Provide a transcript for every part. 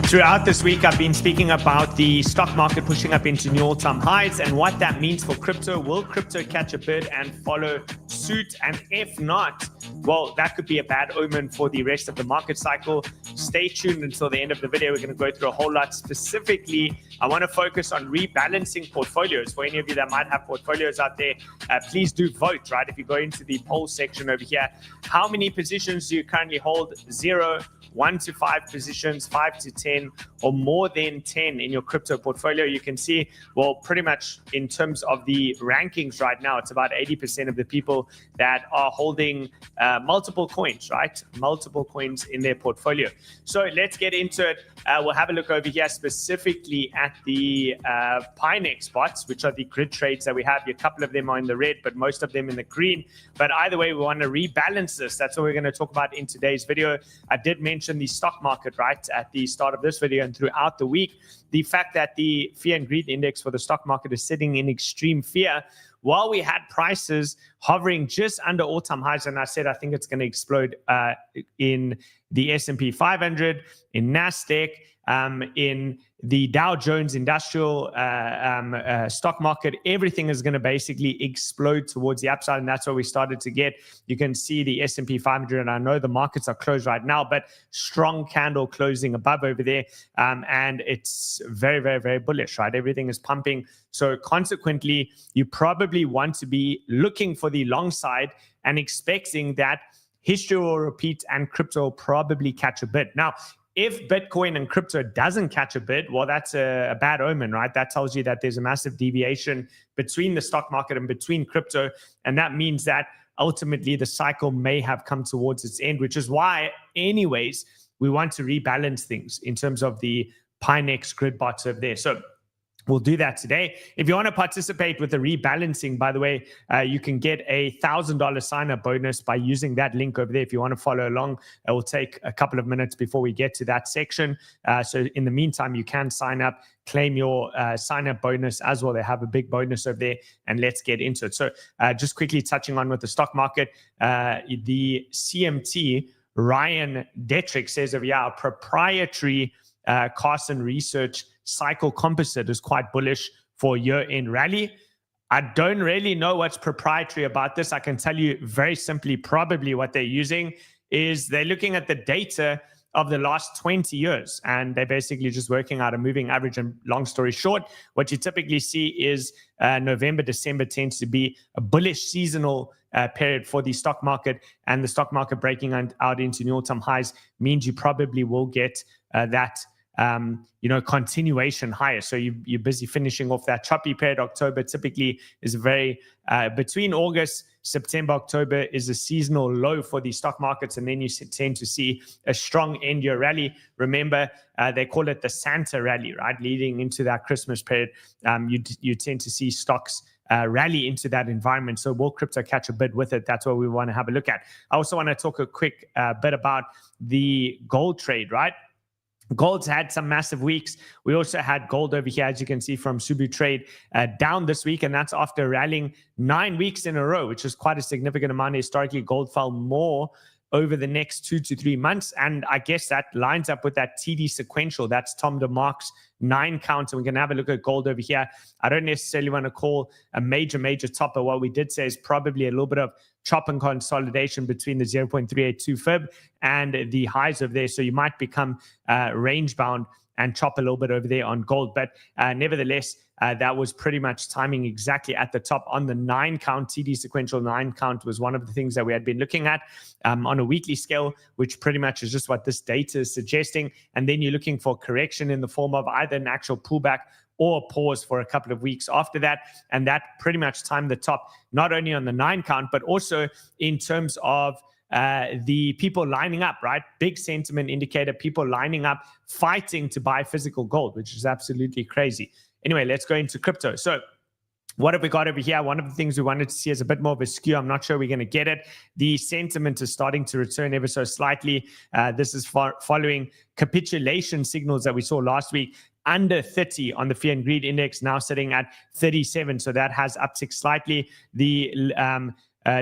Throughout this week, I've been speaking about the stock market pushing up into new all-time highs and what that means for crypto. Will crypto catch a bid and follow suit? And if not, well, that could be a bad omen for the rest of the market cycle. Stay tuned until the end of the video. We're going to go through a whole lot. Specifically, I want to focus on rebalancing portfolios. For any of you that might have portfolios out there, please do vote, right? If you go into the poll section over here, how many positions do you currently hold? 0, 1 to 5 positions, 5 to 10, or more than 10 in your crypto portfolio. You can see, well, pretty much in terms of the rankings right now, it's about 80% of the people that are holding multiple coins, right? Multiple coins in their portfolio. So let's get into it. We'll have a look over here specifically at the pionex bots, which are the grid trades that we have. A couple of them are in the red, but most of them in the green. But either way, we want to rebalance this. That's what we're going to talk about in today's video. I did mention the stock market right at the start of this video and throughout the week. The fact that the fear and greed index for the stock market is sitting in extreme fear while we had prices hovering just under all-time highs. And I said, I think it's going to explode in the S&P 500, in NASDAQ, in the Dow Jones Industrial stock market. Everything is going to basically explode towards the upside, and that's what we started to get. You can see the S&P 500, and I know the markets are closed right now, but strong candle closing above over there, and it's very, very, very bullish, right? Everything is pumping. So consequently, you probably want to be looking for the long side and expecting that history will repeat and crypto will probably catch a bid. Now, if Bitcoin and crypto doesn't catch a bid, well, that's a bad omen, right? That tells you that there's a massive deviation between the stock market and between crypto. And that means that ultimately the cycle may have come towards its end, which is why, anyways, we want to rebalance things in terms of the pionex grid bots over there. So we'll do that today. If you want to participate with the rebalancing, by the way, you can get a $1,000 sign-up bonus by using that link over there. If you want to follow along, it will take a couple of minutes before we get to that section. So in the meantime, you can sign up, claim your sign-up bonus as well. They have a big bonus over there, and let's get into it. So just quickly touching on with the stock market, the CMT, Ryan Detrick, says over here, our proprietary Carson Research cycle composite is quite bullish for year-end rally. I don't really know what's proprietary about this. I can tell you very simply, probably what they're using is they're looking at the data of the last 20 years, and they're basically just working out a moving average. And long story short, what you typically see is November, December tends to be a bullish seasonal period for the stock market, and the stock market breaking out into new all-time highs means you probably will get that continuation higher. So you're busy finishing off that choppy period. October typically is very, between August, September, October is a seasonal low for the stock markets. And then you tend to see a strong end year rally. Remember, they call it the Santa rally, right? Leading into that Christmas period, you tend to see stocks rally into that environment. So will crypto catch a bid with it? That's what we want to have a look at. I also want to talk a quick bit about the gold trade, right? Gold's had some massive weeks. We also had gold over here, as you can see from Subu Trade, down this week, and that's after rallying 9 weeks in a row, which is quite a significant amount. Historically, gold fell more over the next 2 to 3 months, and I guess that lines up with that TD sequential. That's Tom DeMark's 9 count, and we're going to have a look at gold over here. I don't necessarily want to call a major topper. What we did say is probably a little bit of chop and consolidation between the 0.382 fib and the highs over there. So you might become range bound and chop a little bit over there on gold. But nevertheless, that was pretty much timing exactly at the top on the 9 count. TD sequential 9 count was one of the things that we had been looking at on a weekly scale, which pretty much is just what this data is suggesting. And then you're looking for correction in the form of either an actual pullback or pause for a couple of weeks after that. And that pretty much timed the top, not only on the 9 count, but also in terms of the people lining up, right? Big sentiment indicator, people lining up, fighting to buy physical gold, which is absolutely crazy. Anyway, let's go into crypto. So what have we got over here? One of the things we wanted to see is a bit more of a skew. I'm not sure we're going to get it. The sentiment is starting to return ever so slightly. This is following capitulation signals that we saw last week. Under 30 on the fear and greed index, now sitting at 37. So that has upticked slightly. The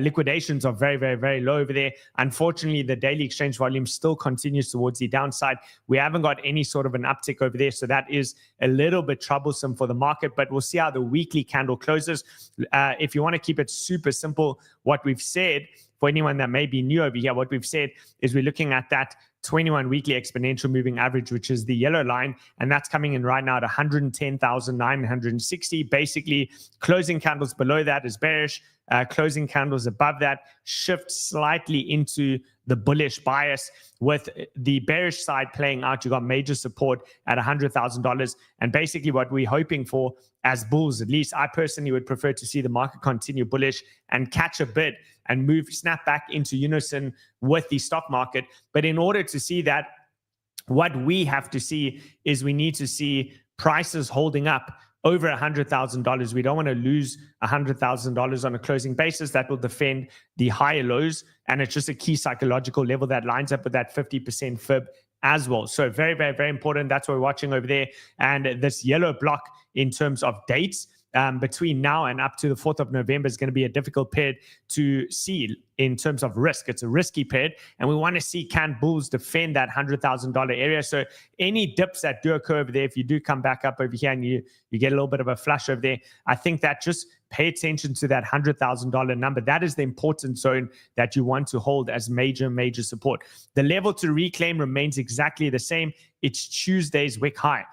liquidations are very, very, very low over there. Unfortunately, the daily exchange volume still continues towards the downside. We haven't got any sort of an uptick over there, so that is a little bit troublesome for the market, but we'll see how the weekly candle closes. If you want to keep it super simple, what we've said, for anyone that may be new over here, what we've said is we're looking at that 21 weekly exponential moving average, which is the yellow line, and that's coming in right now at 110,960. Basically, closing candles below that is bearish. Closing candles above that shift slightly into the bullish bias, with the bearish side playing out. You got major support at $100,000, and basically what we're hoping for as bulls, at least I personally would prefer to see the market continue bullish and catch a bid and snap back into unison with the stock market. But in order to see that, what we have to see is we need to see prices holding up over $100,000. We don't want to lose $100,000 on a closing basis. That will defend the higher lows, and it's just a key psychological level that lines up with that 50% fib as well. So very, very, very important. That's what we're watching over there. And this yellow block in terms of dates, between now and up to the 4th of November is going to be a difficult period to see in terms of risk. It's a risky period, and we want to see can bulls defend that $100,000 area. So any dips that do occur over there, if you do come back up over here and you get a little bit of a flush over there, I think that just pay attention to that $100,000 number. That is the important zone that you want to hold as major, major support. The level to reclaim remains exactly the same. It's Tuesday's wick high.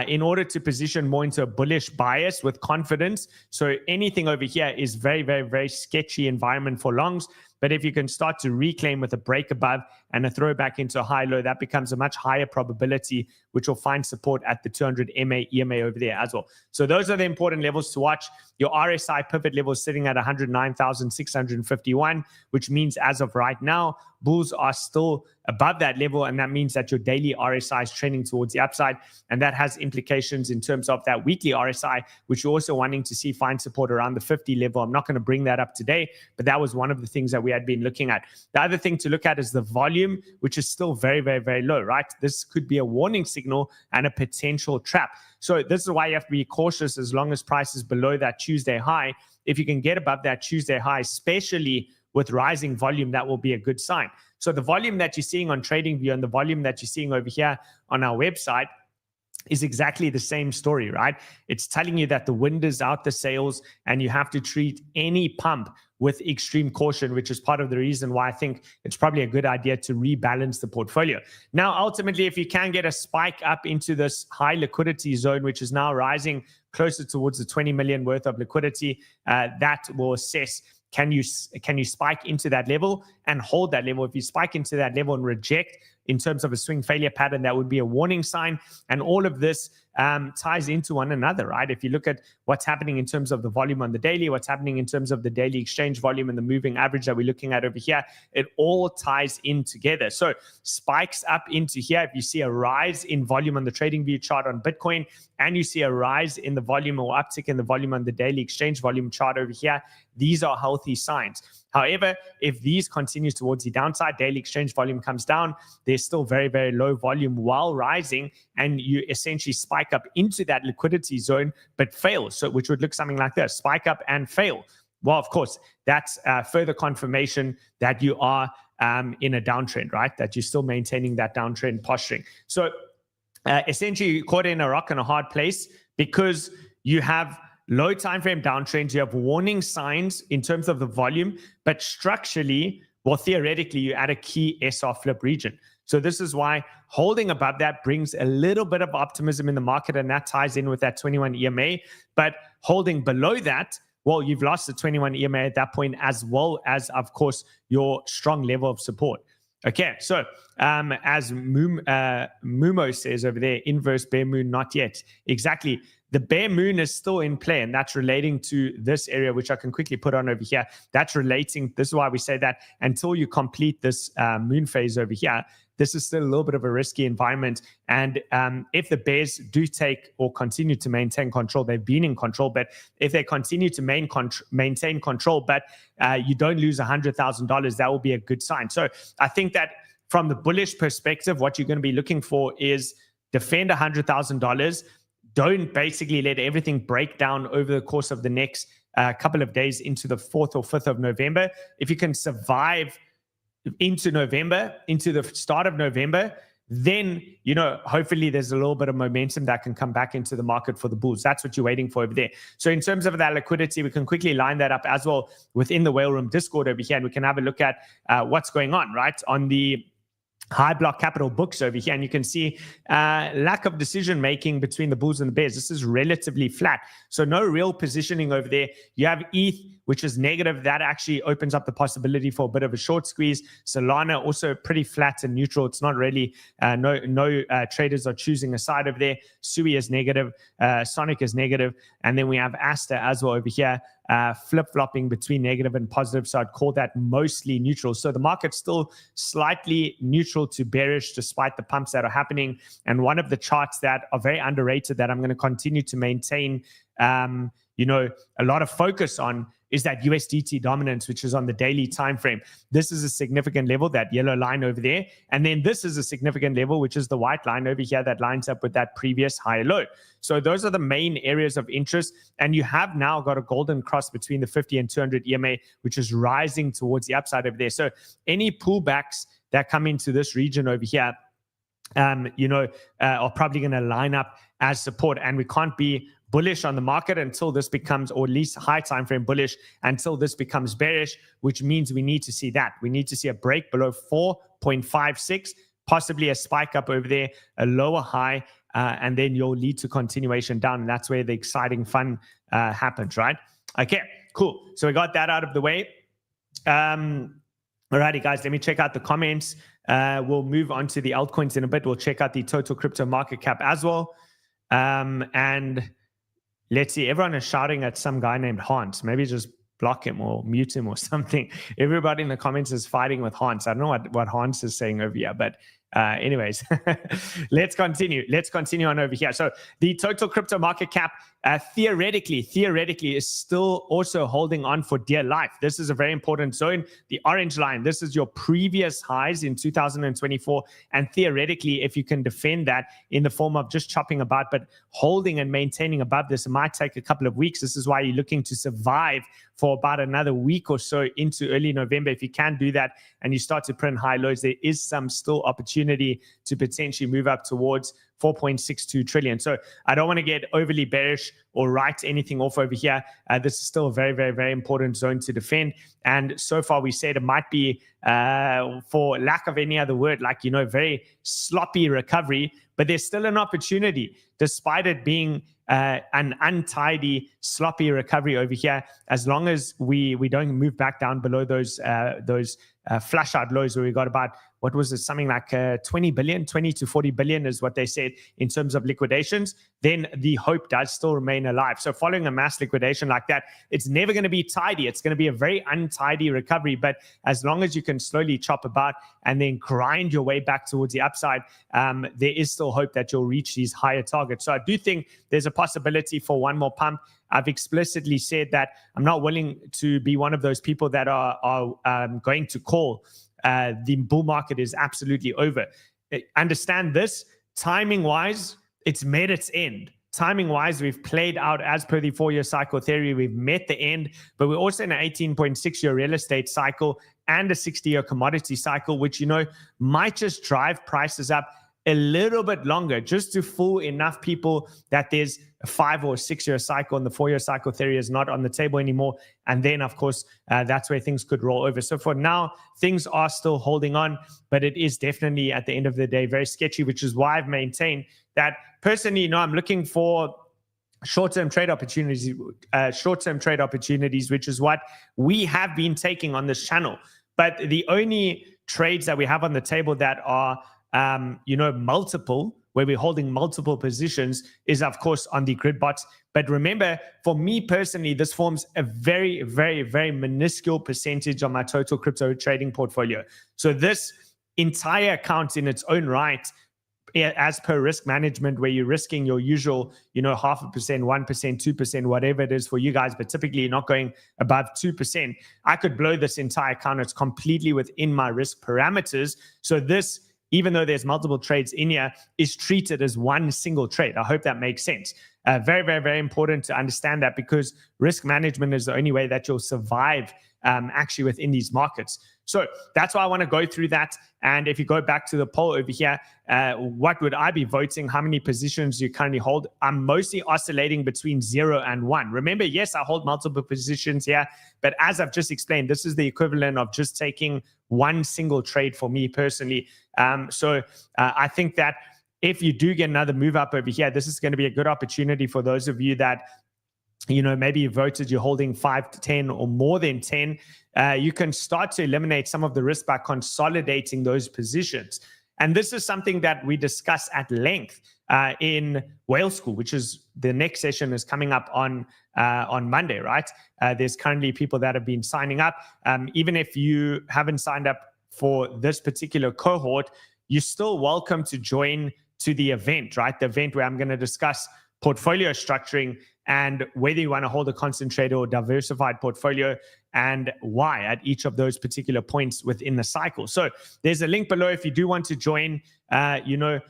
In order to position more into a bullish bias with confidence. So anything over here is very, very, very sketchy environment for longs. But if you can start to reclaim with a break above and a throwback into a high low, that becomes a much higher probability, which will find support at the 200 MA, EMA over there as well. So those are the important levels to watch. Your RSI pivot level is sitting at 109,651, which means as of right now, bulls are still above that level, and that means that your daily RSI is trending towards the upside, and that has implications in terms of that weekly RSI, which you're also wanting to see find support around the 50 level. I'm not going to bring that up today, but that was one of the things that we had been looking at. The other thing to look at is the volume, which is still very, very, very low, right? This could be a warning signal and a potential trap. So this is why you have to be cautious as long as price is below that Tuesday high. If you can get above that Tuesday high, especially with rising volume, that will be a good sign. So the volume that you're seeing on TradingView and the volume that you're seeing over here on our website is exactly the same story, right? It's telling you that the wind is out the sails and you have to treat any pump with extreme caution, which is part of the reason why I think it's probably a good idea to rebalance the portfolio. Now, ultimately, if you can get a spike up into this high liquidity zone, which is now rising closer towards the 20 million worth of liquidity, that will assess can you spike into that level and hold that level. If you spike into that level and reject in terms of a swing failure pattern, that would be a warning sign. And all of this ties into one another, right? If you look at what's happening in terms of the volume on the daily, what's happening in terms of the daily exchange volume and the moving average that we're looking at over here, it all ties in together. So spikes up into here, if you see a rise in volume on the TradingView chart on Bitcoin, and you see a rise in the volume or uptick in the volume on the daily exchange volume chart over here, these are healthy signs. However, if these continues towards the downside, daily exchange volume comes down, there's still very, very low volume while rising, and you essentially spike up into that liquidity zone, but fail. So which would look something like this, spike up and fail. Well, of course, that's further confirmation that you are in a downtrend, right? That you're still maintaining that downtrend posturing. So essentially, you're caught in a rock and a hard place because you have low time frame downtrends, you have warning signs in terms of the volume, but structurally, well, theoretically, you're at a key SR flip region. So this is why holding above that brings a little bit of optimism in the market, and that ties in with that 21 EMA. But holding below that, well, you've lost the 21 EMA at that point, as well as, of course, your strong level of support. Okay, so as Mumo says over there, inverse bear moon, not yet. Exactly. The bear moon is still in play, and that's relating to this area, which I can quickly put on over here. That's relating, this is why we say that until you complete this moon phase over here, this is still a little bit of a risky environment. And if the bears do take or continue to maintain control, they've been in control, but if they continue to maintain control, but you don't lose $100,000, that will be a good sign. So I think that from the bullish perspective, what you're going to be looking for is defend $100,000. Don't basically let everything break down over the course of the next a couple of days into the 4th or 5th of November. If you can survive into November, into the start of November, then, hopefully there's a little bit of momentum that can come back into the market for the bulls. That's what you're waiting for over there. So in terms of that liquidity, we can quickly line that up as well within the Whale Room Discord over here, and we can have a look at what's going on, right, on the High Block Capital books over here, and you can see lack of decision making between the bulls and the bears. This is relatively flat, so no real positioning over there. You have ETH, which is negative. That actually opens up the possibility for a bit of a short squeeze. Solana also pretty flat and neutral. It's not really no traders are choosing a side over there. Sui is negative, Sonic is negative, and then we have Aster as well over here, flip-flopping between negative and positive. So I'd call that mostly neutral. So the market's still slightly neutral to bearish despite the pumps that are happening. And one of the charts that are very underrated that I'm going to continue to maintain a lot of focus on is that USDT dominance, which is on the daily time frame. This is a significant level, that yellow line over there. And then this is a significant level, which is the white line over here that lines up with that previous high low. So those are the main areas of interest. And you have now got a golden cross between the 50 and 200 EMA, which is rising towards the upside over there. So any pullbacks that come into this region over here, are probably going to line up as support. And we can't be bullish on the market until this becomes, or at least high time frame bullish until this becomes bearish, which means we need to see that. We need to see a break below 4.56, possibly a spike up over there, a lower high, and then you'll lead to continuation down. And that's where the exciting fun happens, right? Okay, cool. So we got that out of the way. Alrighty, guys, let me check out the comments. We'll move on to the altcoins in a bit. We'll check out the total crypto market cap as well. And let's see, everyone is shouting at some guy named Hans. Maybe just block him or mute him or something. Everybody in the comments is fighting with Hans. I don't know what Hans is saying over here, but anyways, let's continue. Let's continue on over here. So the total crypto market cap theoretically is still also holding on for dear life. This is a very important zone. The orange line, this is your previous highs in 2024. And theoretically, if you can defend that in the form of just chopping about, but holding and maintaining above this, it might take a couple of weeks. This is why you're looking to survive for about another week or so into early November. If you can do that and you start to print high lows, there is some still opportunity to potentially move up towards 4.62 trillion. So I don't want to get overly bearish or write anything off over here. This is still a very, very, very important zone to defend. And so far we said it might be, for lack of any other word, like, very sloppy recovery, but there's still an opportunity despite it being an untidy, sloppy recovery over here. As long as we don't move back down below those flush out lows where we got about, what was it, something like 20 to 40 billion is what they said in terms of liquidations, then the hope does still remain alive. So following a mass liquidation like that, it's never going to be tidy. It's going to be a very untidy recovery. But as long as you can slowly chop about and then grind your way back towards the upside, there is still hope that you'll reach these higher targets. So I do think there's a possibility for one more pump. I've explicitly said that I'm not willing to be one of those people that are going to call the bull market is absolutely over. Understand this, timing-wise, it's met its end. Timing-wise, we've played out as per the 4-year cycle theory. We've met the end, but we're also in an 18.6-year real estate cycle and a 60-year commodity cycle, which, might just drive prices up a little bit longer just to fool enough people that there's a 5 or 6 year cycle and the 4-year cycle theory is not on the table anymore. And then, of course, that's where things could roll over. So for now, things are still holding on, but it is definitely at the end of the day very sketchy, which is why I've maintained that personally, I'm looking for short-term trade opportunities, which is what we have been taking on this channel. But the only trades that we have on the table that are multiple, where we're holding multiple positions, is of course on the grid bots. But remember, for me personally, this forms a very, very, very minuscule percentage of my total crypto trading portfolio. So this entire account in its own right, as per risk management, where you're risking your usual, 0.5%, 1%, 2%, whatever it is for you guys, but typically you're not going above 2%. I could blow this entire account. It's completely within my risk parameters. So this even though there's multiple trades in here, is treated as one single trade. I hope that makes sense. Very, very, very important to understand that, because risk management is the only way that you'll survive actually within these markets. So that's why I want to go through that. And if you go back to the poll over here, what would I be voting? How many positions do you currently hold? I'm mostly oscillating between 0 and 1. Remember, yes, I hold multiple positions here, but as I've just explained, this is the equivalent of just taking one single trade for me personally. So I think that if you do get another move up over here, this is going to be a good opportunity for those of you that, you know, maybe you voted you're holding 5 to 10 or more than 10. You can start to eliminate some of the risk by consolidating those positions. And this is something that we discuss at length in Whale School, which is the next session is coming up on Monday, right? There's currently people that have been signing up. Even if you haven't signed up for this particular cohort, you're still welcome to join to the event, right? The event where I'm going to discuss portfolio structuring and whether you want to hold a concentrated or diversified portfolio and why at each of those particular points within the cycle. So there's a link below if you do want to join. You're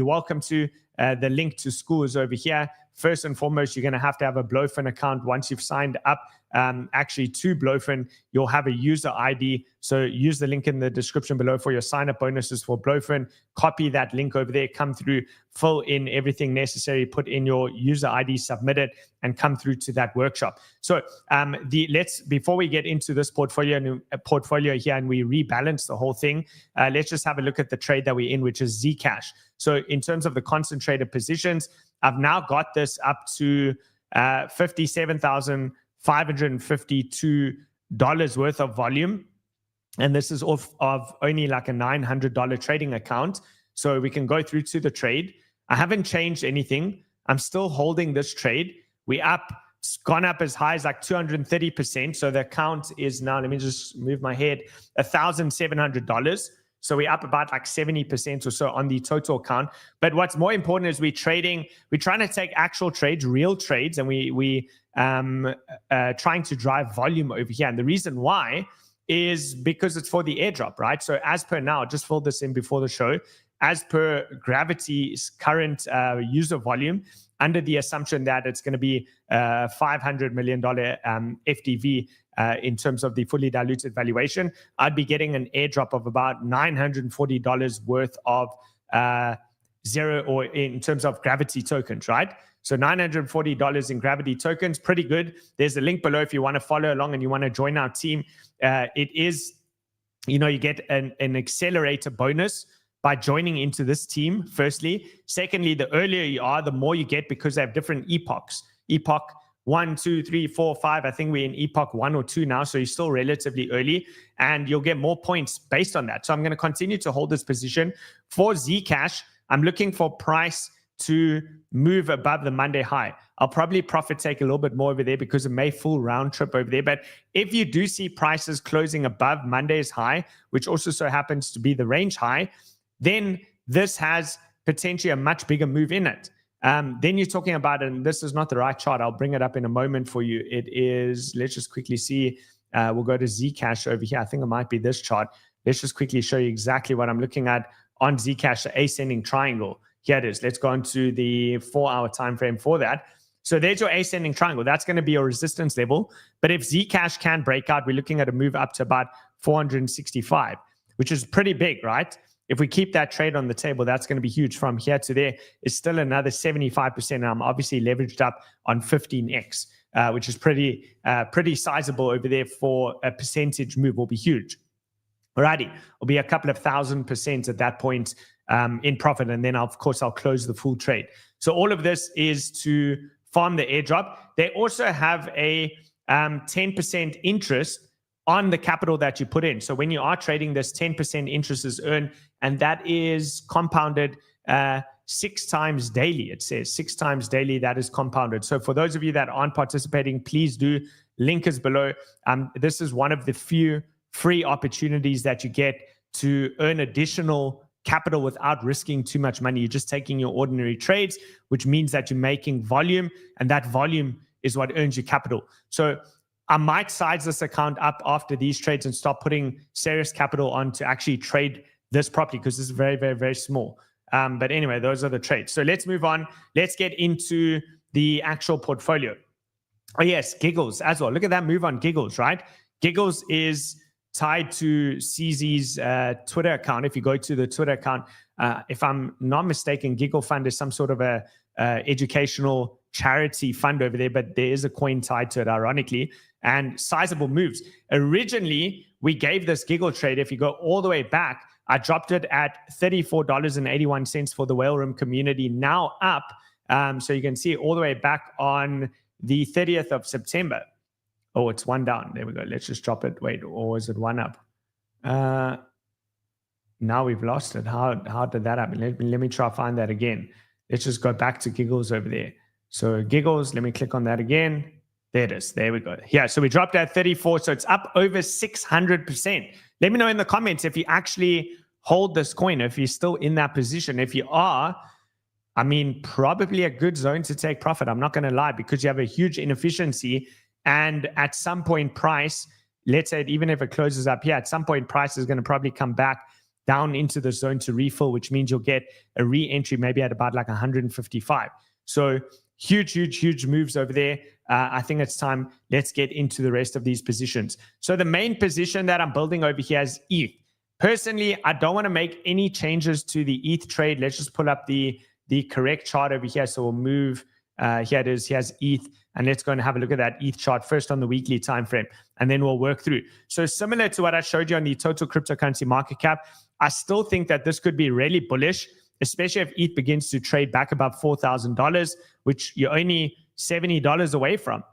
welcome to. The link to school is over here. First and foremost, you're going to have a 𝗏𝗏𝗏 account. Once you've signed up actually to 𝗏𝗏𝗏, you'll have a user ID. So use the link in the description below for your sign-up bonuses for 𝗏𝗏𝗏. Copy that link over there, come through, fill in everything necessary, put in your user ID, submit it, and come through to that workshop. So before we get into this portfolio here and we rebalance the whole thing, let's just have a look at the trade that we're in, which is Zcash. So in terms of the concentrated positions, I've now got this up to $57,552 worth of volume. And this is off of only like a $900 trading account. So we can go through to the trade. I haven't changed anything. I'm still holding this trade. It's gone up as high as like 230%. So the account is now, let me just move my head, $1,700. So we're up about like 70% or so on the total account. But what's more important is we're trying to take actual trades, real trades, and we trying to drive volume over here. And the reason why is because it's for the airdrop, right? So as per now, just fill this in before the show, as per Gravity's current user volume, under the assumption that it's going to be $500 million FDV in terms of the fully diluted valuation, I'd be getting an airdrop of about $940 worth of zero, or in terms of Gravity tokens, right? So $940 in Gravity tokens, pretty good. There's a link below if you want to follow along and you want to join our team. It is, you get an accelerator bonus by joining into this team, firstly. Secondly, the earlier you are, the more you get, because they have different epochs. Epoch 1, 2, 3, 4, 5. I think we're in epoch 1 or 2 now, so you're still relatively early, and you'll get more points based on that. So I'm going to continue to hold this position. For Zcash, I'm looking for price to move above the Monday high. I'll probably profit take a little bit more over there because it may full round trip over there. But if you do see prices closing above Monday's high, which also so happens to be the range high, then this has potentially a much bigger move in it. Then you're talking about, and this is not the right chart, I'll bring it up in a moment for you. It is, let's just quickly see, we'll go to Zcash over here. I think it might be this chart. Let's just quickly show you exactly what I'm looking at on Zcash, the ascending triangle. Here it is. Let's go into the 4-hour time frame for that. So there's your ascending triangle. That's going to be your resistance level. But if Zcash can break out, we're looking at a move up to about 465, which is pretty big, right? If we keep that trade on the table, that's going to be huge. From here to there is still another 75%. And I'm obviously leveraged up on 15x, which is pretty sizable over there. For a percentage move will be huge. Alrighty, it'll be a couple of 1,000% at that point in profit. And then, of course, I'll close the full trade. So all of this is to farm the airdrop. They also have a 10% interest on the capital that you put in. So when you are trading, this 10% interest is earned, and that is compounded 6 times daily. It says 6 times daily, that is compounded. So for those of you that aren't participating, please do. Link is below. This is one of the few free opportunities that you get to earn additional capital without risking too much money. You're just taking your ordinary trades, which means that you're making volume, and that volume is what earns you capital. So I might size this account up after these trades and start putting serious capital on to actually trade this properly because this is very, very, very small. But anyway, those are the trades. So let's move on. Let's get into the actual portfolio. Oh yes, Giggles as well. Look at that move on Giggles, right? Giggles is tied to CZ's Twitter account. If you go to the Twitter account, if I'm not mistaken, Giggle Fund is some sort of a educational charity fund over there, but there is a coin tied to it, ironically, and sizable moves. Originally, we gave this Giggle trade, if you go all the way back, I dropped it at $34.81 for the whale room community, now up. So you can see all the way back on the 30th of September. Oh, it's one down. There we go. Let's just drop it. Wait, or is it one up? Now we've lost it. How did that happen? Let me try to find that again. Let's just go back to Giggles over there. So Giggles, let me click on that again. There it is. There we go. Yeah, so we dropped at 34. So it's up over 600%. Let me know in the comments if you actually hold this coin, if you're still in that position. If you are, I mean, probably a good zone to take profit. I'm not going to lie, because you have a huge inefficiency. And at some point price, let's say even if it closes up here, at some point price is going to probably come back down into the zone to refill, which means you'll get a re-entry maybe at about like 155. So huge moves over there. I think it's time. Let's get into the rest of these positions. So the main position that I'm building over here is ETH. Personally, I don't want to make any changes to the ETH trade. Let's just pull up the correct chart over here. So we'll move, here it is, here's ETH. And let's go and have a look at that ETH chart first on the weekly time frame, and then we'll work through. So similar to what I showed you on the total cryptocurrency market cap, I still think that this could be really bullish, especially if ETH begins to trade back above $4,000, which you're only $70 away from.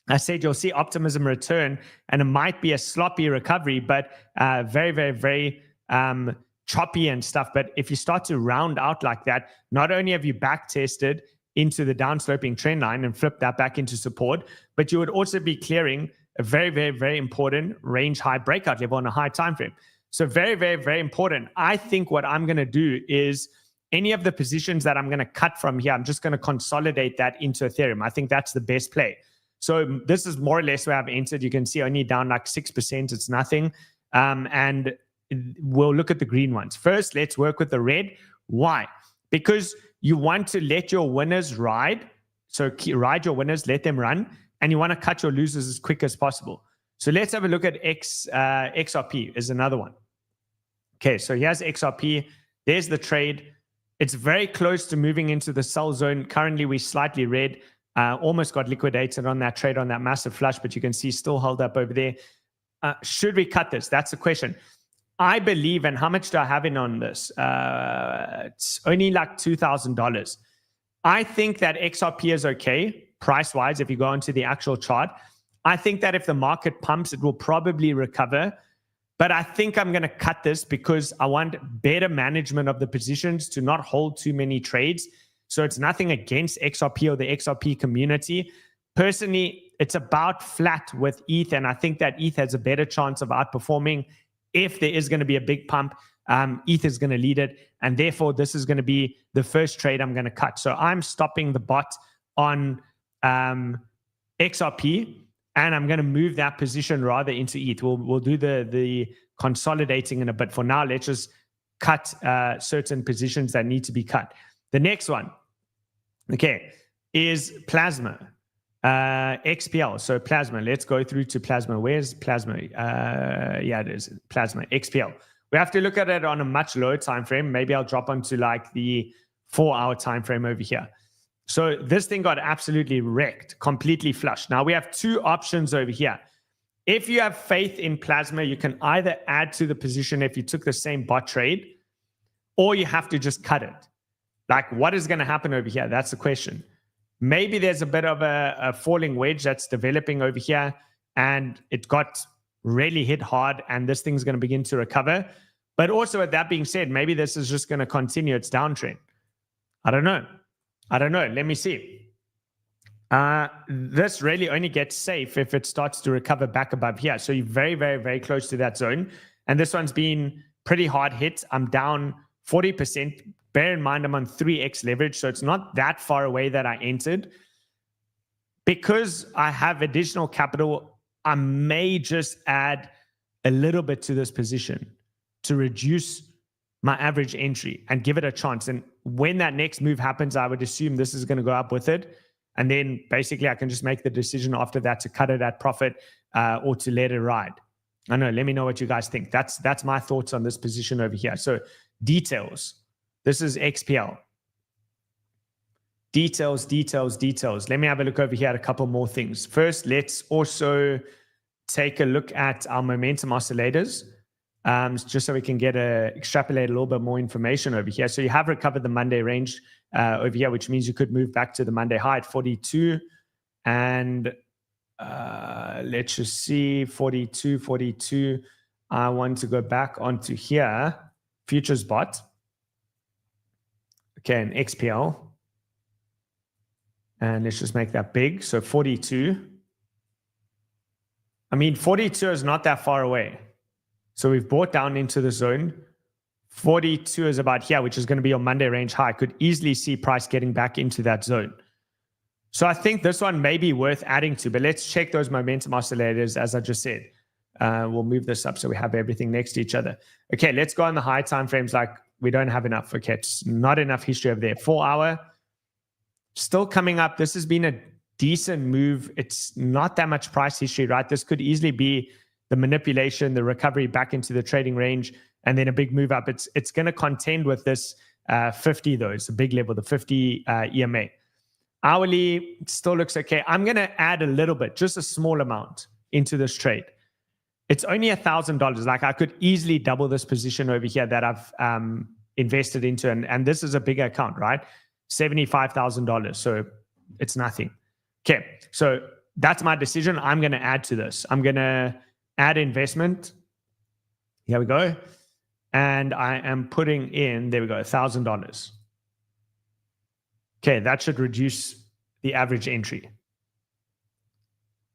I said you'll see optimism return, and it might be a sloppy recovery, but very choppy and stuff. But if you start to round out like that, not only have you back tested into the downsloping trend line and flip that back into support, but you would also be clearing a very important range high breakout level on a high time frame. So very important. I think what I'm going to do is any of the positions that I'm going to cut from here, I'm just going to consolidate that into Ethereum. I think that's the best play. So this is more or less where I've entered. You can see only down like 6%. It's nothing. And we'll look at the green ones. First, let's work with the red. Why? Because you want to let your winners ride. So ride your winners, let them run. And you want to cut your losers as quick as possible. So let's have a look at XRP is another one. Okay, so here's XRP. There's the trade. It's very close to moving into the sell zone. Currently, we're slightly red. Almost got liquidated on that trade, on that massive flush, but you can see still held up over there. Should we cut this? That's the question. I believe, and how much do I have in on this? It's only like $2,000. I think that XRP is okay, price-wise, if you go into the actual chart. I think that if the market pumps, it will probably recover. But I think I'm going to cut this because I want better management of the positions, to not hold too many trades. So it's nothing against XRP or the XRP community. Personally, it's about flat with ETH, and I think that ETH has a better chance of outperforming. If there is going to be a big pump, ETH is going to lead it. And therefore, this is going to be the first trade I'm going to cut. So I'm stopping the bot on XRP, and I'm going to move that position rather into ETH. We'll do the consolidating in a bit. For now, let's just cut certain positions that need to be cut. The next one, okay, is Plasma. XPL. So Plasma, let's go through to Plasma. Where's Plasma? Yeah, it is Plasma, XPL. We have to look at it on a much lower time frame. Maybe I'll drop onto like the 4-hour time frame over here. So this thing got absolutely wrecked, completely flushed. Now we have two options over here. If you have faith in Plasma, you can either add to the position if you took the same bot trade, or you have to just cut it. Like, what is going to happen over here? That's the question. Maybe there's a bit of a falling wedge that's developing over here, and it got really hit hard, and this thing's going to begin to recover. But also, with that being said, maybe this is just going to continue its downtrend. I don't know. Let me see. This really only gets safe if it starts to recover back above here. So you're very close to that zone. And this one's been pretty hard hit. I'm down 40%. Bear in mind, I'm on 3x leverage, so it's not that far away that I entered. Because I have additional capital, I may just add a little bit to this position to reduce my average entry and give it a chance. And when that next move happens, I would assume this is going to go up with it. And then basically I can just make the decision after that to cut it at profit or to let it ride. I know, let me know what you guys think. That's my thoughts on this position over here. So details. This is XPL. Details. Let me have a look over here at a couple more things. First, let's also take a look at our momentum oscillators, just so we can extrapolate a little bit more information over here. So you have recovered the Monday range over here, which means you could move back to the Monday high at 42. And let's just see, 42. I want to go back onto here, futures bot. Okay, an XPL. And let's just make that big. So 42. I mean, 42 is not that far away. So we've bought down into the zone. 42 is about here, which is going to be your Monday range high. Could easily see price getting back into that zone. So I think this one may be worth adding to, but let's check those momentum oscillators, as I just said. We'll move this up so we have everything next to each other. Okay, let's go on the high time frames. Like, we don't have enough. Okay, it's not enough history over there. 4 hour. Still coming up. This has been a decent move. It's not that much price history, right? This could easily be the manipulation, the recovery back into the trading range, and then a big move up. It's going to contend with this 50 though. It's a big level, the 50 EMA. Hourly still looks okay. I'm going to add a little bit, just a small amount into this trade. It's only $1,000. Like, I could easily double this position over here that I've invested into. And this is a bigger account, right? $75,000. So it's nothing. Okay. So that's my decision. I'm going to add to this. I'm going to add investment. Here we go. And I am putting in, there we go, $1,000. Okay. That should reduce the average entry.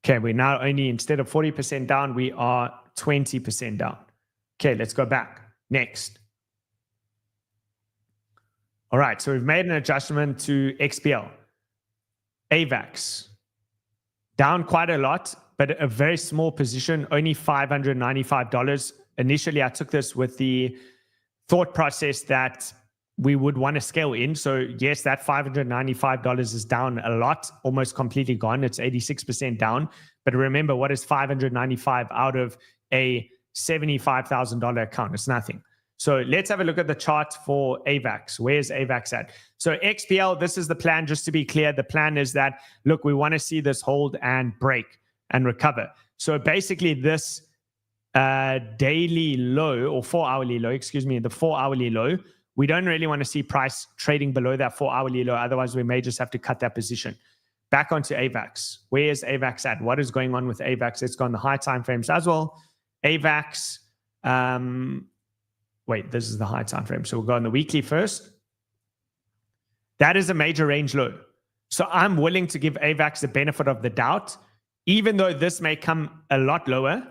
Okay. We're now only, instead of 40% down, we are 20% down. Okay. Let's go back. Next. All right, so we've made an adjustment to XPL. AVAX, down quite a lot, but a very small position, only $595. Initially, I took this with the thought process that we would want to scale in. So yes, that $595 is down a lot, almost completely gone. It's 86% down. But remember, what is $595 out of a $75,000 account? It's nothing. So let's have a look at the chart for AVAX. Where's AVAX at? So XPL, this is the plan. Just to be clear, the plan is that, look, we want to see this hold and break and recover. So basically this daily low, or 4 hourly low, excuse me, the 4 hourly low, we don't really want to see price trading below that 4 hourly low. Otherwise, we may just have to cut that position. Back onto AVAX. Where's AVAX at? What is going on with AVAX? Let's go on the high time frames as well. AVAX, wait, this is the high time frame. So we'll go on the weekly first. That is a major range low. So I'm willing to give AVAX the benefit of the doubt, even though this may come a lot lower.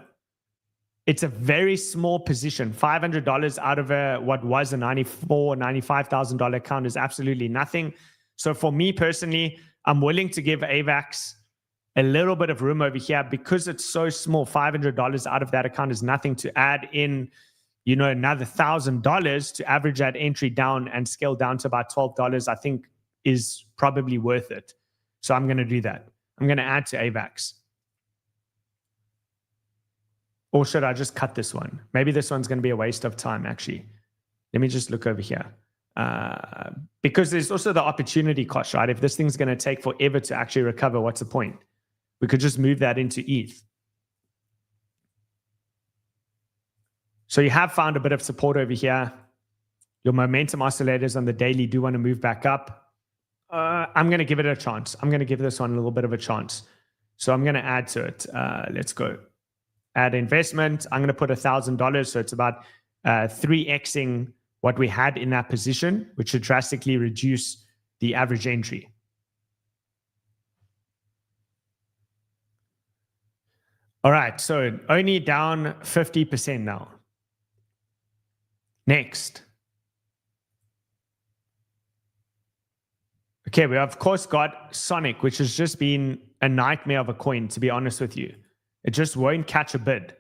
It's a very small position. $500 out of what was a $94,000, $95,000 account is absolutely nothing. So for me personally, I'm willing to give AVAX a little bit of room over here because it's so small. $500 out of that account is nothing. To add in, you know, another $1,000 to average that entry down and scale down to about $12, I think is probably worth it. So I'm going to do that. I'm going to add to AVAX. Or should I just cut this one? Maybe this one's going to be a waste of time, actually. Let me just look over here. Because there's also the opportunity cost, right? If this thing's going to take forever to actually recover, what's the point? We could just move that into ETH. So you have found a bit of support over here. Your momentum oscillators on the daily do want to move back up. I'm going to give it a chance. I'm going to give this one a little bit of a chance. So I'm going to add to it. Let's go. Add investment. I'm going to put $1,000. So it's about 3xing what we had in that position, which should drastically reduce the average entry. All right. So only down 50% now. Next. Okay, we have, of course, got Sonic, which has just been a nightmare of a coin, to be honest with you. It just won't catch a bid.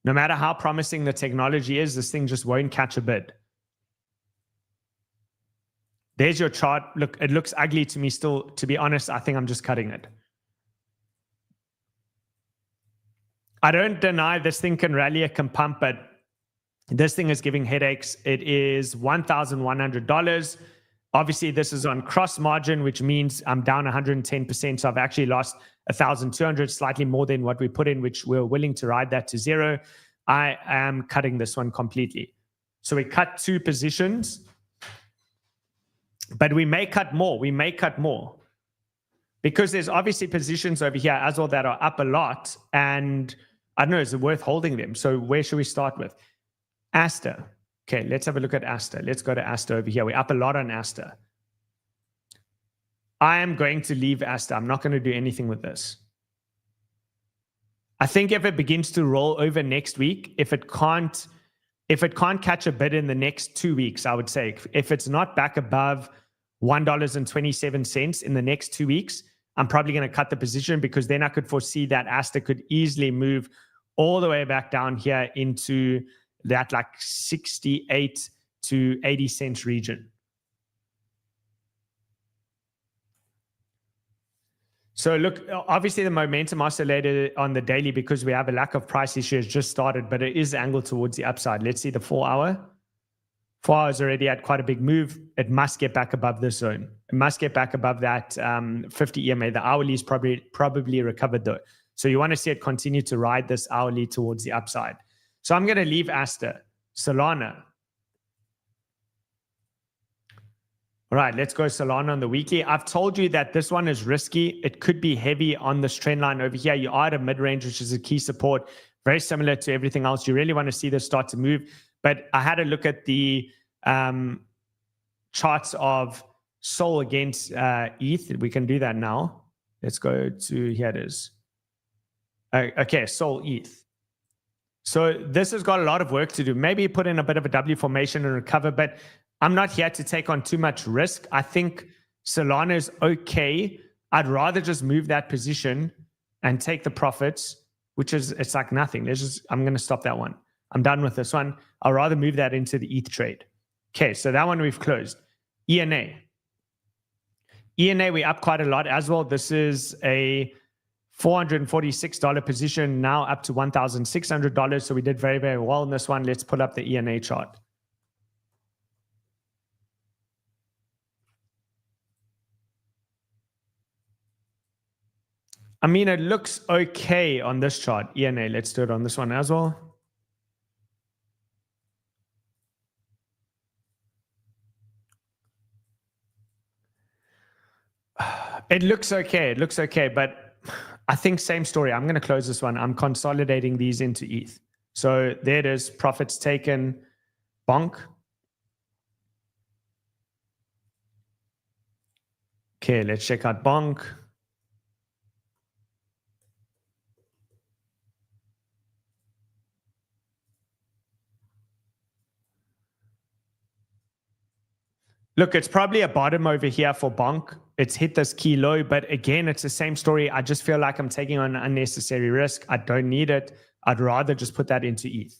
No matter how promising the technology is, this thing just won't catch a bid. There's your chart. Look, it looks ugly to me still. To be honest, I think I'm just cutting it. I don't deny this thing can rally, it can pump, but this thing is giving headaches. It is $1,100. Obviously, this is on cross margin, which means I'm down 110%. So I've actually lost 1,200, slightly more than what we put in, which we're willing to ride that to zero. I am cutting this one completely. So we cut 2 positions, but we may cut more. We may cut more because there's obviously positions over here as well that are up a lot. And I don't know, is it worth holding them? So where should we start with? Aster. Okay, let's have a look at Aster. Let's go to Aster over here. We're up a lot on Aster. I am going to leave Aster. I'm not going to do anything with this. I think if it begins to roll over next week, if it can't catch a bid in the next 2 weeks, I would say, if it's not back above $1.27 in the next 2 weeks, I'm probably going to cut the position, because then I could foresee that Aster could easily move all the way back down here into that like 68 to 80 cents region. So look, obviously the momentum oscillator on the daily, because we have a lack of price issue, has just started, but it is angled towards the upside. Let's see the 4 hour. 4 hours already had quite a big move. It must get back above this zone. It must get back above that 50 EMA. The hourly is probably recovered though. So you want to see it continue to ride this hourly towards the upside. So I'm going to leave Aster. Solana. All right, let's go Solana on the weekly. I've told you that this one is risky. It could be heavy on this trend line over here. You are at a mid-range, which is a key support. Very similar to everything else. You really want to see this start to move. But I had a look at the charts of Sol against ETH. We can do that now. Let's go to, here it is. Okay, Sol ETH. So this has got a lot of work to do. Maybe put in a bit of a W formation and recover, but I'm not here to take on too much risk. I think Solana is okay. I'd rather just move that position and take the profits, which is, it's like nothing. I'm going to stop that one. I'm done with this one. I'd rather move that into the ETH trade. Okay, so that one we've closed. ENA. ENA, we're up quite a lot as well. This is a $446 position, now up to $1,600. So we did very, very well in this one. Let's pull up the ENA chart. I mean, it looks okay on this chart. ENA, let's do it on this one as well. It looks okay. It looks okay, but I think same story. I'm going to close this one. I'm consolidating these into ETH. So there it is. Profits taken. Bonk. Okay, let's check out Bonk. Look, it's probably a bottom over here for Bonk. It's hit this key low, but again, it's the same story. I just feel like I'm taking on unnecessary risk. I don't need it. I'd rather just put that into ETH.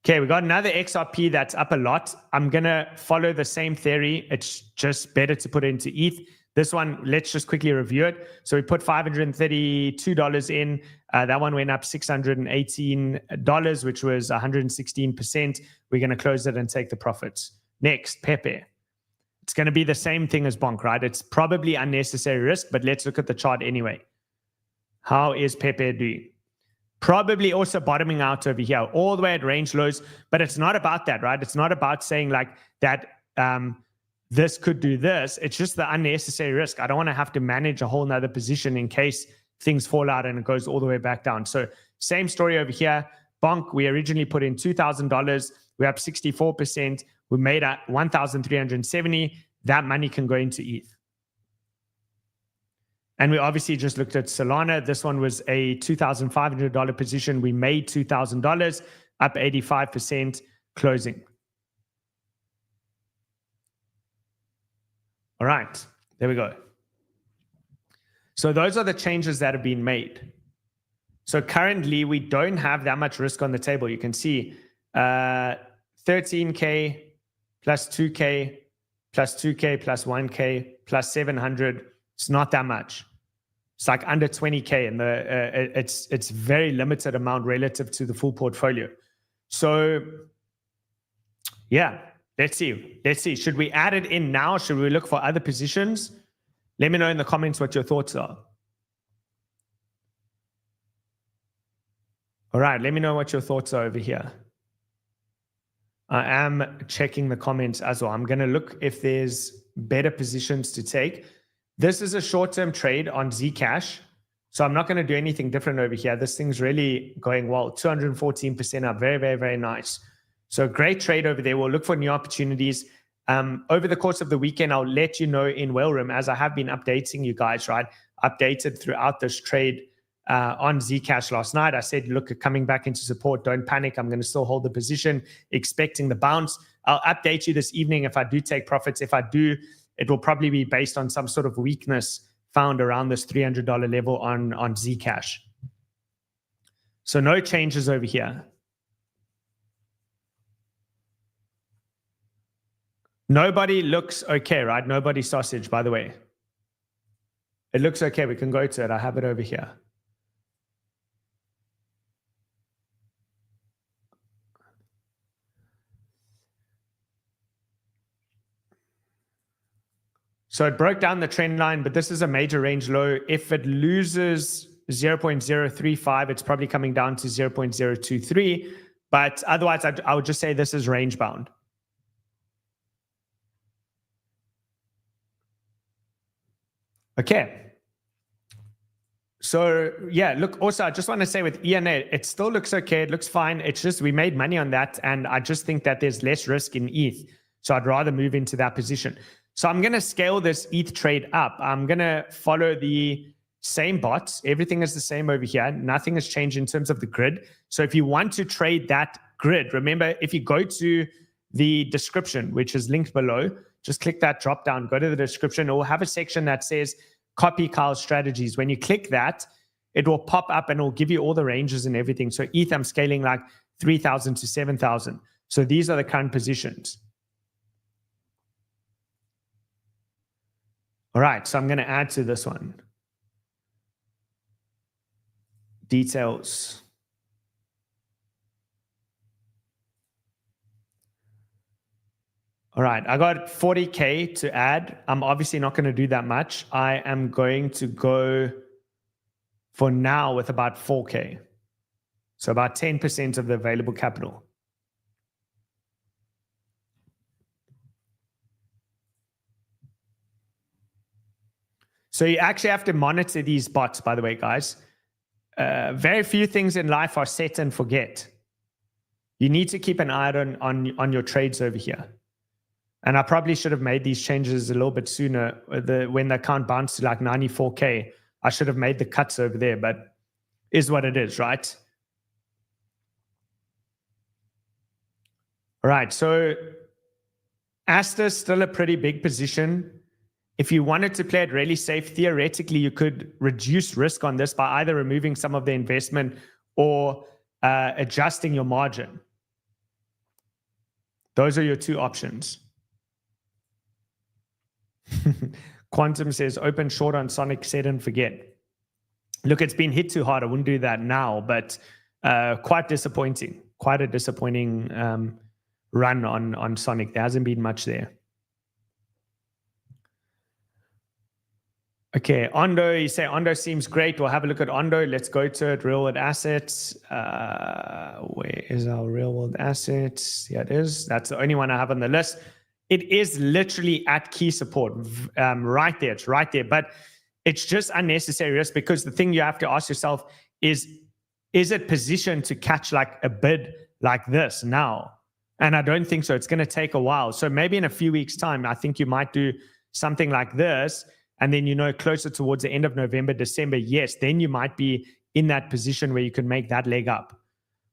Okay, we got another XRP that's up a lot. I'm going to follow the same theory. It's just better to put it into ETH. This one, let's just quickly review it. So we put $532 in. That one went up $618, which was 116%. We're going to close it and take the profits. Next, Pepe. It's going to be the same thing as Bonk, right? It's probably unnecessary risk, but let's look at the chart anyway. How is Pepe doing? Probably also bottoming out over here, all the way at range lows, but it's not about that, right? It's not about saying like that this could do this. It's just the unnecessary risk. I don't want to have to manage a whole nother position in case things fall out and it goes all the way back down. So same story over here. Bonk, we originally put in $2,000. We're up 64%. We made at 1,370. That money can go into ETH. And we obviously just looked at Solana. This one was a $2,500 position. We made $2,000, up 85%, closing. All right, there we go. So those are the changes that have been made. So currently, we don't have that much risk on the table. You can see 13K plus 2K plus 2K, plus 1K, plus 700. It's not that much. It's like under 20K, and it's very limited amount relative to the full portfolio. So yeah, let's see. Let's see. Should we add it in now? Should we look for other positions? Let me know in the comments what your thoughts are. All right, let me know what your thoughts are over here. I am checking the comments as well. I'm going to look if there's better positions to take. This is a short-term trade on Zcash, so I'm not going to do anything different over here. This thing's really going well. 214% up. Very, very, very nice. So great trade over there. We'll look for new opportunities. Over the course of the weekend, I'll let you know in Whale Room, as I have been updating you guys, right? Updated throughout this trade on Zcash last night. I said, look, coming back into support, don't panic. I'm going to still hold the position, expecting the bounce. I'll update you this evening if I do take profits. If I do, it will probably be based on some sort of weakness found around this $300 level on Zcash. So no changes over here. Nobody looks okay, right? Nobody sausage, by the way. It looks okay. We can go to it. I have it over here. So it broke down the trend line, but this is a major range low. If it loses 0.035, it's probably coming down to 0.023. But otherwise, I would just say this is range bound. Okay. So yeah, look, also, I just want to say with ENA, it still looks okay. It looks fine. It's just we made money on that. And I just think that there's less risk in ETH. So I'd rather move into that position. So I'm going to scale this ETH trade up. I'm going to follow the same bots. Everything is the same over here. Nothing has changed in terms of the grid. So if you want to trade that grid, remember, if you go to the description, which is linked below, just click that drop down, go to the description. It will have a section that says copy Kyle's strategies. When you click that, it will pop up and it will give you all the ranges and everything. So ETH, I'm scaling like 3,000 to 7,000. So these are the current positions. All right, so I'm going to add to this one. Details. All right, I got 40K to add. I'm obviously not going to do that much. I am going to go for now with about 4K. So about 10% of the available capital. So you actually have to monitor these bots, by the way, guys. Very few things in life are set and forget. You need to keep an eye on your trades over here. And I probably should have made these changes a little bit sooner. When the account bounced to like 94K, I should have made the cuts over there, but is what it is, right? All right, so Aster's still a pretty big position. If you wanted to play it really safe, theoretically, you could reduce risk on this by either removing some of the investment or adjusting your margin. Those are your two options. Quantum says, open short on Sonic, set and forget. Look, it's been hit too hard. I wouldn't do that now, but quite disappointing. Quite a disappointing run on Sonic. There hasn't been much there. Okay, Ondo, you say Ondo seems great. We'll have a look at Ondo. Let's go to it. Real world assets. Where is our real world assets? Here it is. That's the only one I have on the list. It is literally at key support. Right there. It's right there. But it's just unnecessary risk, because the thing you have to ask yourself is it positioned to catch like a bid like this now? And I don't think so. It's going to take a while. So maybe in a few weeks' time, I think you might do something like this. And then, you know, closer towards the end of November, December, yes, then you might be in that position where you can make that leg up.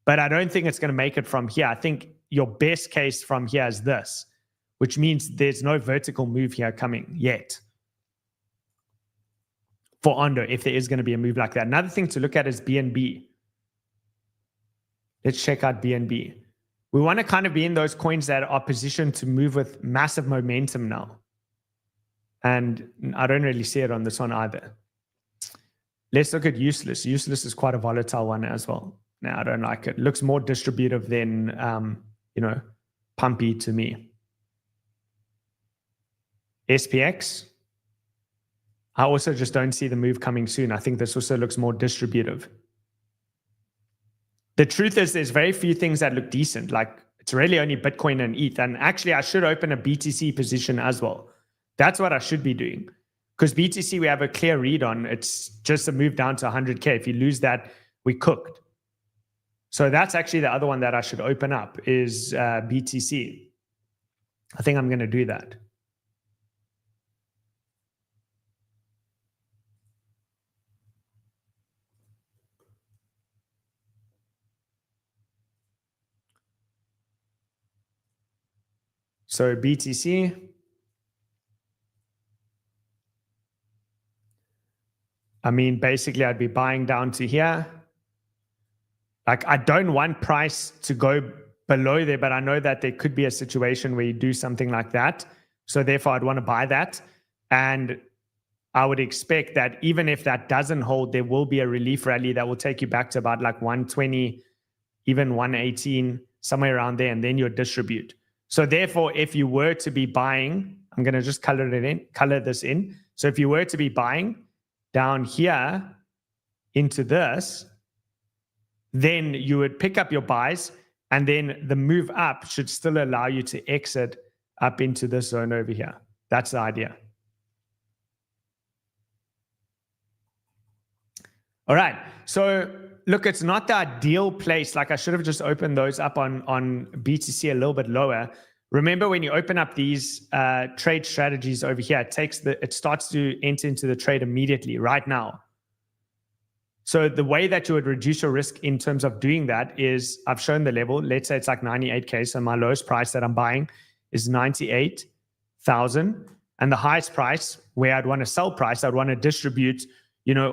But I don't think it's going to make it from here. I think your best case from here is this, which means there's no vertical move here coming yet for Ondo, if there is going to be a move like that. Another thing to look at is BNB. Let's check out BNB. We want to kind of be in those coins that are positioned to move with massive momentum now. And I don't really see it on this one either. Let's look at useless. Useless is quite a volatile one as well. Now, I don't like it. It looks more distributive than, pumpy to me. SPX. I also just don't see the move coming soon. I think this also looks more distributive. The truth is there's very few things that look decent. Like it's really only Bitcoin and ETH. And actually I should open a BTC position as well. That's what I should be doing. Because BTC we have a clear read on. It's just a move down to 100K. If you lose that, we cooked. So that's actually the other one that I should open up is BTC. I think I'm going to do that. So BTC. I mean, basically I'd be buying down to here. Like I don't want price to go below there, but I know that there could be a situation where you do something like that. So therefore I'd want to buy that. And I would expect that even if that doesn't hold, there will be a relief rally that will take you back to about like 120, even 118, somewhere around there, and then you'll distribute. So therefore, if you were to be buying, I'm going to just color this in. So if you were to be buying down here into this, then you would pick up your buys, and then the move up should still allow you to exit up into this zone over here. That's the idea. All right. So look, it's not the ideal place. Like I should have just opened those up on BTC a little bit lower. Remember when you open up these trade strategies over here, it starts to enter into the trade immediately right now. So the way that you would reduce your risk in terms of doing that is I've shown the level. Let's say it's like 98K. So my lowest price that I'm buying is 98,000. And the highest price where I'd want to sell price, I'd want to distribute,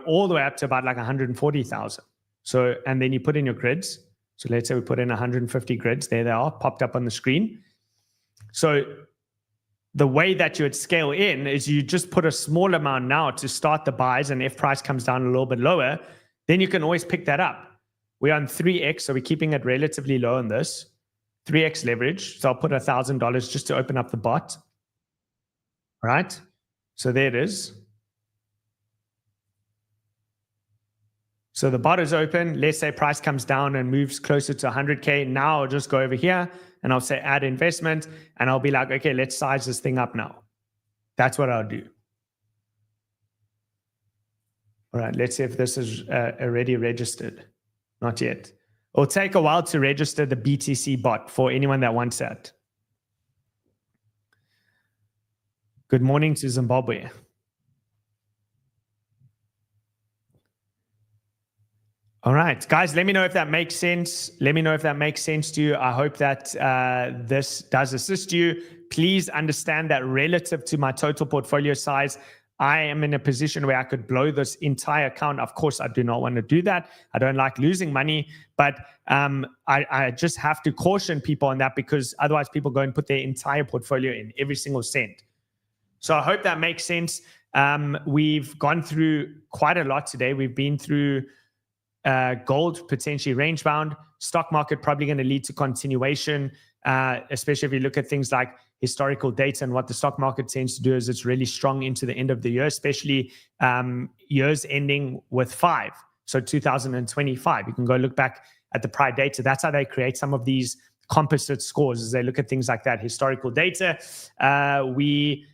all the way up to about like 140,000. So, and then you put in your grids. So let's say we put in 150 grids. There they are, popped up on the screen. So the way that you would scale in is you just put a small amount now to start the buys. And if price comes down a little bit lower, then you can always pick that up. We're on 3x, so we're keeping it relatively low on this. 3x leverage. So I'll put $1,000 just to open up the bot. All right. So there it is. So the bot is open. Let's say price comes down and moves closer to 100K. Now I'll just go over here and I'll say add investment. And I'll be like, okay, let's size this thing up now. That's what I'll do. All right, let's see if this is already registered. Not yet. It'll take a while to register the BTC bot for anyone that wants that. Good morning to Zimbabwe. All right, guys, let me know if that makes sense. Let me know if that makes sense to you. I hope that this does assist you. Please understand that relative to my total portfolio size, I am in a position where I could blow this entire account. Of course, I do not want to do that. I don't like losing money, but I just have to caution people on that because otherwise people go and put their entire portfolio in, every single cent. So I hope that makes sense. We've gone through quite a lot today. We've been through gold potentially range bound, stock market probably going to lead to continuation, especially if you look at things like historical data. And what the stock market tends to do is it's really strong into the end of the year, especially years ending with 5. So 2025, you can go look back at the prior data. That's how they create some of these composite scores, as they look at things like that, historical data. We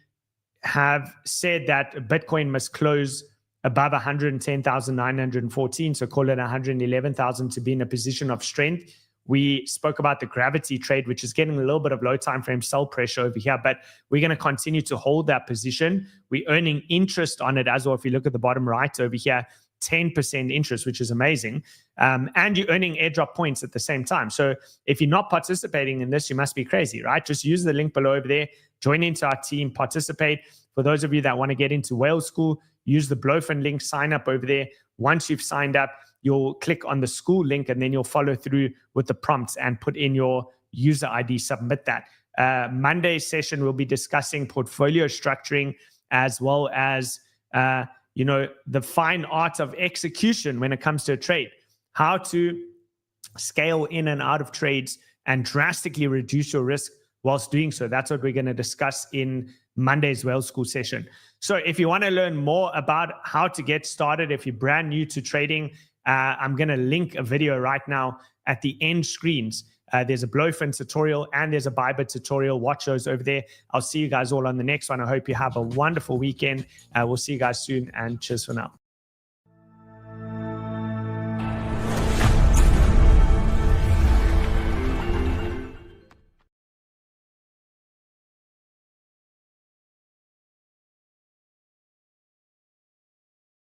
have said that Bitcoin must close above 110,914, so call it 111,000 to be in a position of strength. We spoke about the gravity trade, which is getting a little bit of low time frame sell pressure over here, but we're going to continue to hold that position. We're earning interest on it as well. If you look at the bottom right over here, 10% interest, which is amazing. And you're earning airdrop points at the same time. So if you're not participating in this, you must be crazy, right? Just use the link below over there, join into our team, participate. For those of you that want to get into whale school, use the Blofin link, sign up over there. Once you've signed up, you'll click on the school link and then you'll follow through with the prompts and put in your user ID, submit that. Monday's session, we'll be discussing portfolio structuring as well as, the fine art of execution when it comes to a trade, how to scale in and out of trades and drastically reduce your risk whilst doing so. That's what we're going to discuss in Monday's Whale School session. So if you want to learn more about how to get started, if you're brand new to trading, I'm going to link a video right now at the end screens. There's a 𝗲𝗏𝗀 tutorial and there's a 𝗏𝗏𝗧 tutorial. Watch those over there. I'll see you guys all on the next one. I hope you have a wonderful weekend. We'll see you guys soon, and cheers for now.